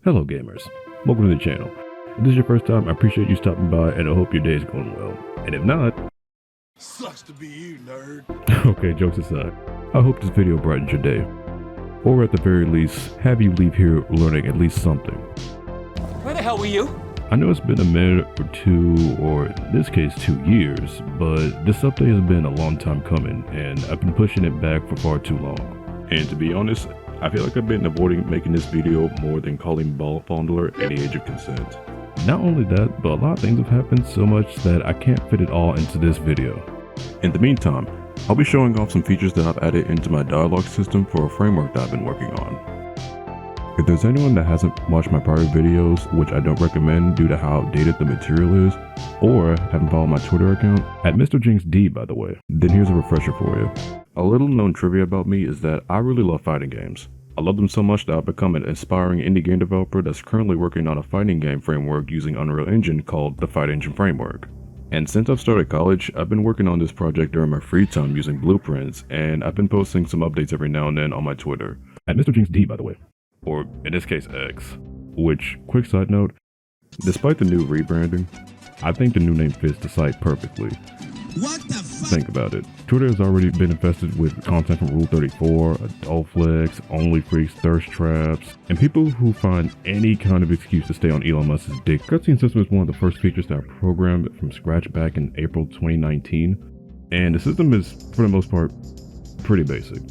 Hello gamers, welcome to the channel. If this is your first time, I appreciate you stopping by and I hope your day is going well. And if not, sucks to be you, nerd. Okay, jokes aside, I hope this video brightens your day. Or at the very least, have you leave here learning at least something. Where the hell were you? I know it's been a minute or two, or in this case 2 years, but this update has been a long time coming and I've been pushing it back for far too long. And to be honest, I feel like I've been avoiding making this video more than calling Ball Fondler at the age of consent. Not only that, but a lot of things have happened so much that I can't fit it all into this video. In the meantime, I'll be showing off some features that I've added into my dialogue system for a framework that I've been working on. If there's anyone that hasn't watched my prior videos, which I don't recommend due to how outdated the material is, or haven't followed my Twitter account, at Mr. Genks D by the way, then here's a refresher for you. A little known trivia about me is that I really love fighting games. I love them so much that I've become an aspiring indie game developer that's currently working on a fighting game framework using Unreal Engine called the Phite Engine Framework. And since I've started college, I've been working on this project during my free time using blueprints, and I've been posting some updates every now and then on my Twitter. At Mr. Genks D by the way. Or in this case X. Which, quick side note, despite the new rebranding, I think the new name fits the site perfectly. What the fuck? Think about it. Twitter has already been infested with content from Rule 34, adult flicks, only freaks, thirst traps, and people who find any kind of excuse to stay on Elon Musk's dick. Cutscene system is one of the first features that I programmed from scratch back in April 2019, and the system is, for the most part, pretty basic.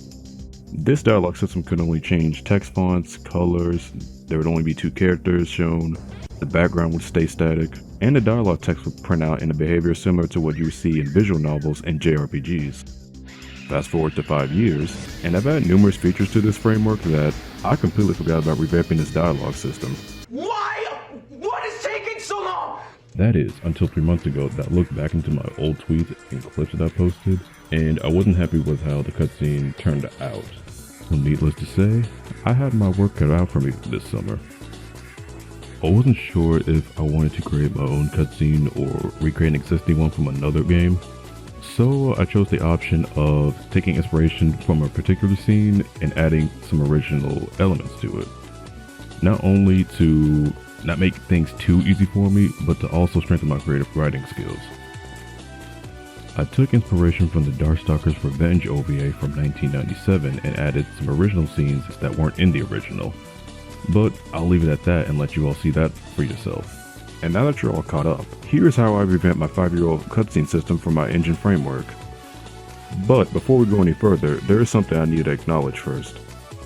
This dialogue system could only change text fonts, colors, there would only be 2 characters shown, the background would stay static, and the dialogue text would print out in a behavior similar to what you see in visual novels and JRPGs. Fast forward to 5 years, and I've added numerous features to this framework that I completely forgot about revamping this dialogue system. Why? What is taking so long? That is, until 3 months ago that I looked back into my old tweets and clips that I posted, and I wasn't happy with how the cutscene turned out. So needless to say, I had my work cut out for me this summer. I wasn't sure if I wanted to create my own cutscene or recreate an existing one from another game, so I chose the option of taking inspiration from a particular scene and adding some original elements to it. Not only to not make things too easy for me, but to also strengthen my creative writing skills. I took inspiration from the Darkstalkers Revenge OVA from 1997 and added some original scenes that weren't in the original. But I'll leave it at that and let you all see that for yourself. And now that you're all caught up, here's how I revamped my 5-year-old cutscene system for my engine framework. But before we go any further, there is something I need to acknowledge first.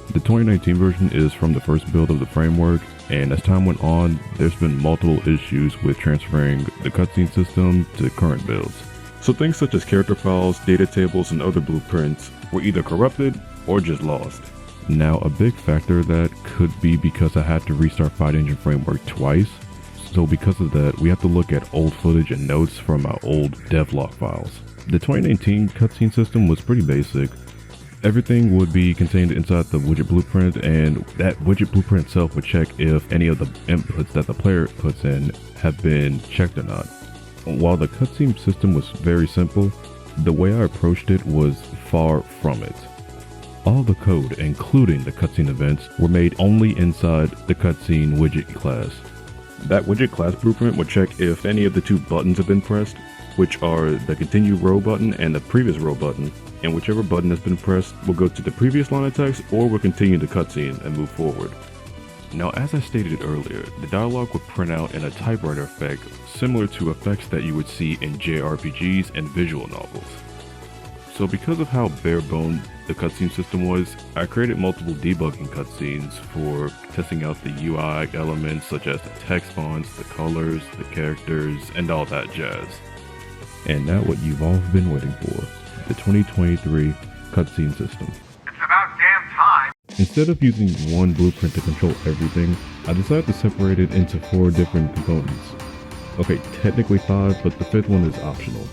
The 2019 version is from the first build of the framework, and as time went on, there's been multiple issues with transferring the cutscene system to current builds. So things such as character files, data tables, and other blueprints were either corrupted or just lost. Now, a big factor that could be because I had to restart Phite Engine Framework twice. So because of that, we have to look at old footage and notes from our old DEVLOG files. The 2019 cutscene system was pretty basic. Everything would be contained inside the widget blueprint, and that widget blueprint itself would check if any of the inputs that the player puts in have been checked or not. While the cutscene system was very simple, the way I approached it was far from it. All the code, including the cutscene events, were made only inside the cutscene widget class. That widget class blueprint would check if any of the 2 buttons have been pressed, which are the continue row button and the previous row button, and whichever button has been pressed will go to the previous line of text or will continue the cutscene and move forward. Now, as I stated earlier, the dialogue would print out in a typewriter effect similar to effects that you would see in JRPGs and visual novels. So because of how bare boned the cutscene system was, I created multiple debugging cutscenes for testing out the UI elements such as the text fonts, the colors, the characters, and all that jazz. And now what you've all been waiting for, the 2023 cutscene system. It's about damn time. Instead of using one blueprint to control everything, I decided to separate it into 4 different components. Okay, technically 5, but the 5th one is optional.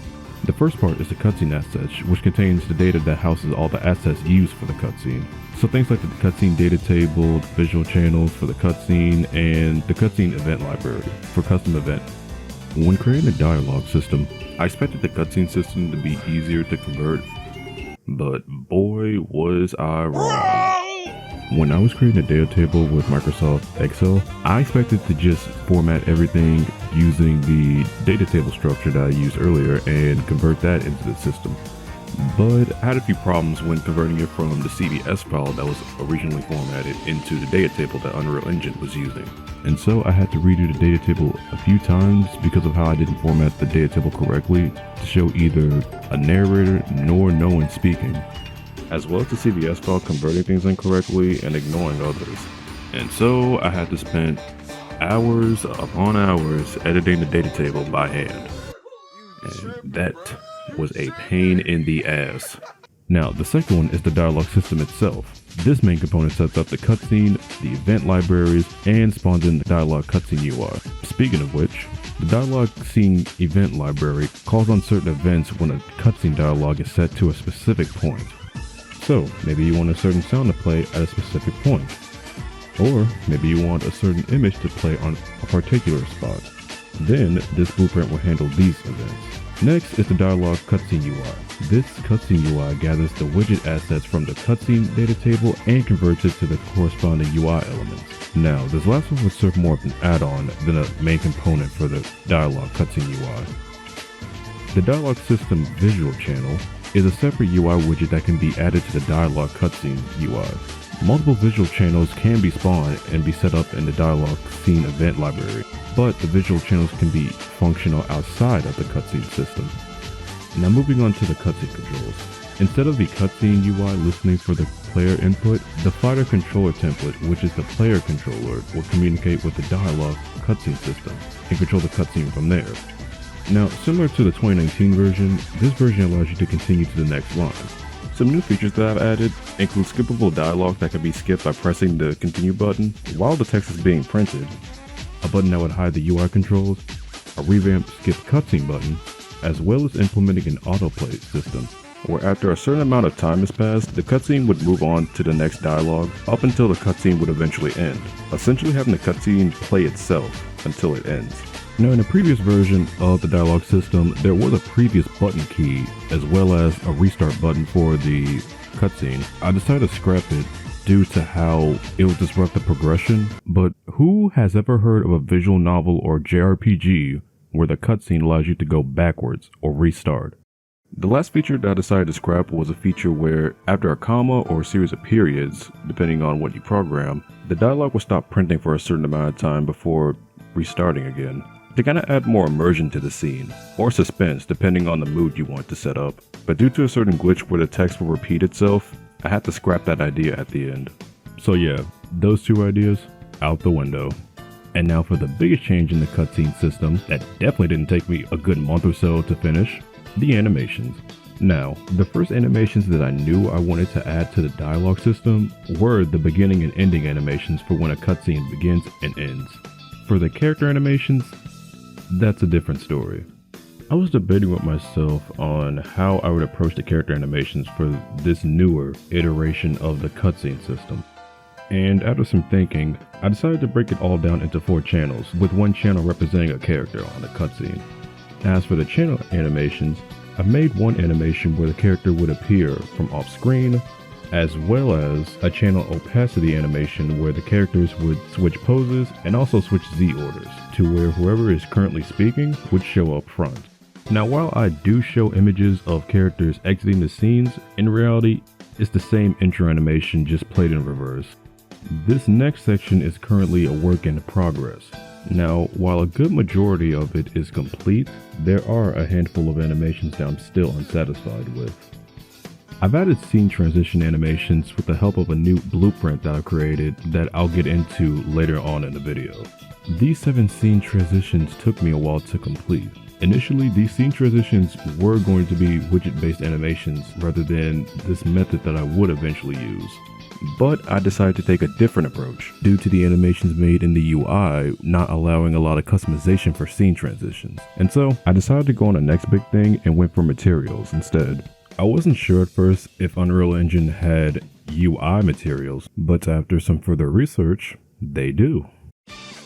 The first part is the cutscene assets, which contains the data that houses all the assets used for the cutscene. So things like the cutscene data table, the visual channels for the cutscene, and the cutscene event library for custom event. When creating a dialogue system, I expected the cutscene system to be easier to convert, but boy was I wrong. When I was creating a data table with Microsoft Excel, I expected to just format everything using the data table structure that I used earlier and convert that into the system. But I had a few problems when converting it from the CVS file that was originally formatted into the data table that Unreal Engine was using. And so I had to redo the data table a few times because of how I didn't format the data table correctly to show either a narrator nor no one speaking, as well as the CVS file converting things incorrectly and ignoring others. And so I had to spend hours upon hours editing the data table by hand. And that was a pain in the ass. Now, the second one is the dialogue system itself. This main component sets up the cutscene, the event libraries, and spawns in the dialogue cutscene UI. Speaking of which, the dialogue scene event library calls on certain events when a cutscene dialogue is set to a specific point. So, maybe you want a certain sound to play at a specific point. Or maybe you want a certain image to play on a particular spot. Then, this blueprint will handle these events. Next is the dialogue cutscene UI. This cutscene UI gathers the widget assets from the cutscene data table and converts it to the corresponding UI elements. Now, this last one would serve more of an add-on than a main component for the dialogue cutscene UI. The dialogue system visual channel is a separate UI widget that can be added to the dialogue cutscene UI. Multiple visual channels can be spawned and be set up in the dialogue scene event library, but the visual channels can be functional outside of the cutscene system. Now moving on to the cutscene controls. Instead of the cutscene UI listening for the player input, the fighter controller template, which is the player controller, will communicate with the dialogue cutscene system and control the cutscene from there. Now, similar to the 2019 version, this version allows you to continue to the next line. Some new features that I've added include skippable dialogue that can be skipped by pressing the continue button while the text is being printed, a button that would hide the UI controls, a revamped skip cutscene button, as well as implementing an autoplay system, where after a certain amount of time has passed, the cutscene would move on to the next dialogue up until the cutscene would eventually end, essentially having the cutscene play itself until it ends. Now, in a previous version of the dialogue system, there was a previous button key as well as a restart button for the cutscene. I decided to scrap it due to how it would disrupt the progression, but who has ever heard of a visual novel or JRPG where the cutscene allows you to go backwards or restart? The last feature that I decided to scrap was a feature where after a comma or a series of periods, depending on what you program, the dialogue will stop printing for a certain amount of time before restarting again, to kind of add more immersion to the scene, or suspense depending on the mood you want to set up. But due to a certain glitch where the text will repeat itself, I had to scrap that idea at the end. So yeah, those two ideas, out the window. And now for the biggest change in the cutscene system that definitely didn't take me a good month or so to finish, the animations. Now, the first animations that I knew I wanted to add to the dialogue system were the beginning and ending animations for when a cutscene begins and ends. For the character animations, that's a different story. I was debating with myself on how I would approach the character animations for this newer iteration of the cutscene system. And after some thinking, I decided to break it all down into 4 channels, with one channel representing a character on the cutscene. As for the channel animations, I made one animation where the character would appear from off screen, as well as a channel opacity animation where the characters would switch poses and also switch Z orders to where whoever is currently speaking would show up front. Now, while I do show images of characters exiting the scenes, in reality, it's the same intro animation just played in reverse. This next section is currently a work in progress. Now, while a good majority of it is complete, there are a handful of animations that I'm still unsatisfied with. I've added scene transition animations with the help of a new blueprint that I've created that I'll get into later on in the video. These 7 scene transitions took me a while to complete. Initially, these scene transitions were going to be widget-based animations rather than this method that I would eventually use. But I decided to take a different approach due to the animations made in the UI not allowing a lot of customization for scene transitions. And so I decided to go on the next big thing and went for materials instead. I wasn't sure at first if Unreal Engine had UI materials, but after some further research, they do.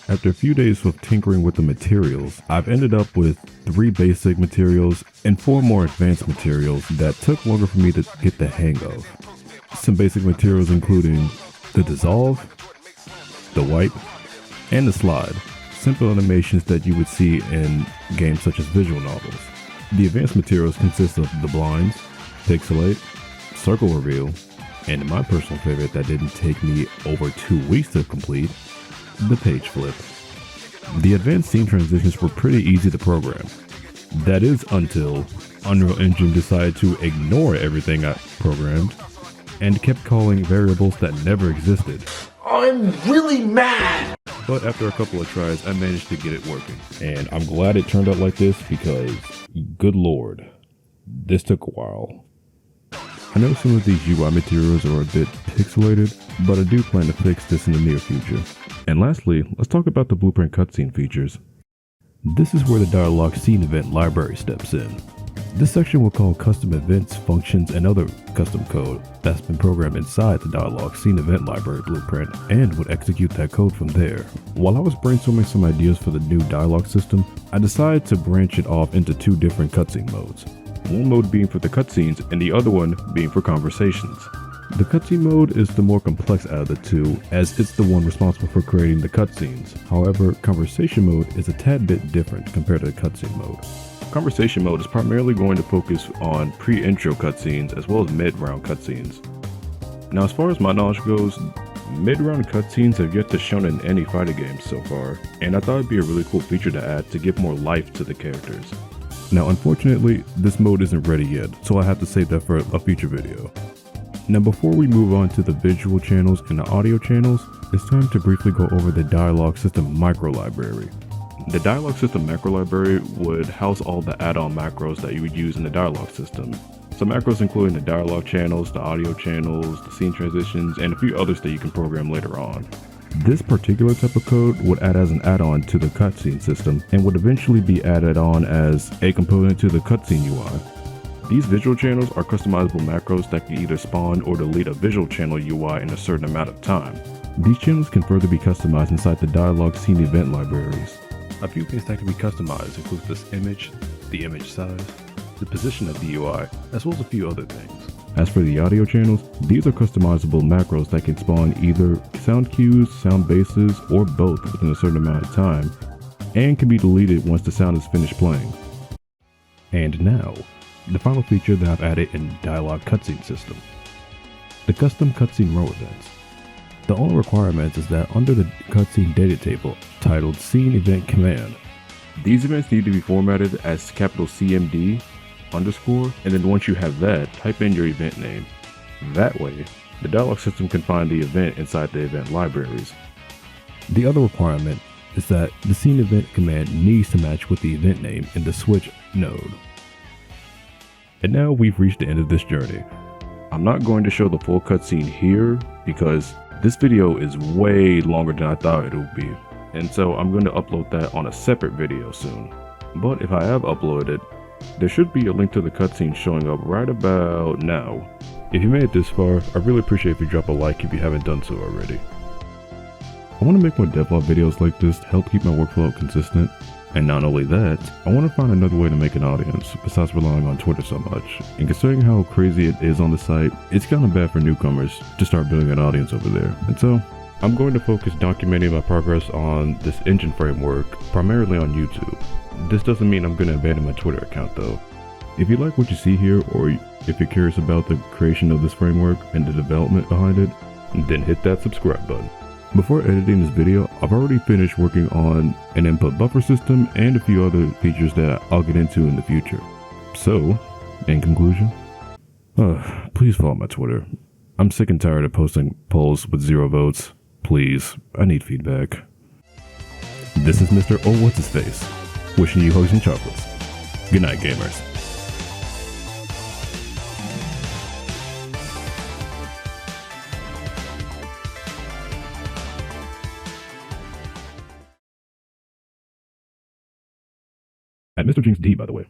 After a few days of tinkering with the materials, I've ended up with 3 basic materials and 4 more advanced materials that took longer for me to get the hang of. Some basic materials including the dissolve, the wipe, and the slide. Simple animations that you would see in games such as visual novels. The advanced materials consist of the blinds, pixelate, circle reveal, and my personal favorite that didn't take me over 2 weeks to complete, the page flip. The advanced scene transitions were pretty easy to program. That is until Unreal Engine decided to ignore everything I programmed and kept calling variables that never existed. I'm really mad. But after a couple of tries, I managed to get it working. And I'm glad it turned out like this because, good lord, this took a while. I know some of these UI materials are a bit pixelated, but I do plan to fix this in the near future. And lastly, let's talk about the blueprint cutscene features. This is where the dialog scene event library steps in. This section will call custom events, functions, and other custom code that's been programmed inside the dialog scene event library blueprint and would execute that code from there. While I was brainstorming some ideas for the new dialog system, I decided to branch it off into 2 different cutscene modes. One mode being for the cutscenes and the other one being for conversations. The cutscene mode is the more complex out of the 2 as it's the one responsible for creating the cutscenes. However, conversation mode is a tad bit different compared to the cutscene mode. Conversation mode is primarily going to focus on pre-intro cutscenes as well as mid-round cutscenes. Now as far as my knowledge goes, mid-round cutscenes have yet to shown in any fighting games so far, and I thought it'd be a really cool feature to add to give more life to the characters. Now unfortunately, this mode isn't ready yet, so I have to save that for a future video. Now before we move on to the visual channels and the audio channels, it's time to briefly go over the dialog system micro library. The dialog system macro library would house all the add-on macros that you would use in the dialog system. Some macros including the dialog channels, the audio channels, the scene transitions, and a few others that you can program later on. This particular type of code would add as an add-on to the cutscene system and would eventually be added on as a component to the cutscene UI. These visual channels are customizable macros that can either spawn or delete a visual channel UI in a certain amount of time. These channels can further be customized inside the dialog scene event libraries. A few things that can be customized include this image, the image size, the position of the UI, as well as a few other things. As for the audio channels, these are customizable macros that can spawn either sound cues, sound bases, or both within a certain amount of time, and can be deleted once the sound is finished playing. And now, the final feature that I've added in the dialog cutscene system. The custom cutscene row events. The only requirement is that under the cutscene data table titled Scene Event Command, these events need to be formatted as capital CMD underscore, and then once you have that, type in your event name. That way, the dialog system can find the event inside the event libraries. The other requirement is that the scene event command needs to match with the event name in the switch node. And now we've reached the end of this journey. I'm not going to show the full cutscene here because this video is way longer than I thought it would be, and so I'm going to upload that on a separate video soon. But if I have uploaded it, there should be a link to the cutscene showing up right about now. If you made it this far, I really appreciate if you drop a like if you haven't done so already. I want to make more devlog videos like this to help keep my workflow consistent. And not only that, I want to find another way to make an audience besides relying on Twitter so much. And considering how crazy it is on the site, it's kind of bad for newcomers to start building an audience over there. And so, I'm going to focus documenting my progress on this engine framework primarily on YouTube. This doesn't mean I'm going to abandon my Twitter account though. If you like what you see here, or if you're curious about the creation of this framework and the development behind it, then hit that subscribe button. Before editing this video, I've already finished working on an input buffer system and a few other features that I'll get into in the future. So, in conclusion, please follow my Twitter. I'm sick and tired of posting polls with 0 votes. Please, I need feedback. This is Mr. Oh What's His Face, wishing you hugs and chocolates. Good night, gamers. At Mr. Genks D, by the way.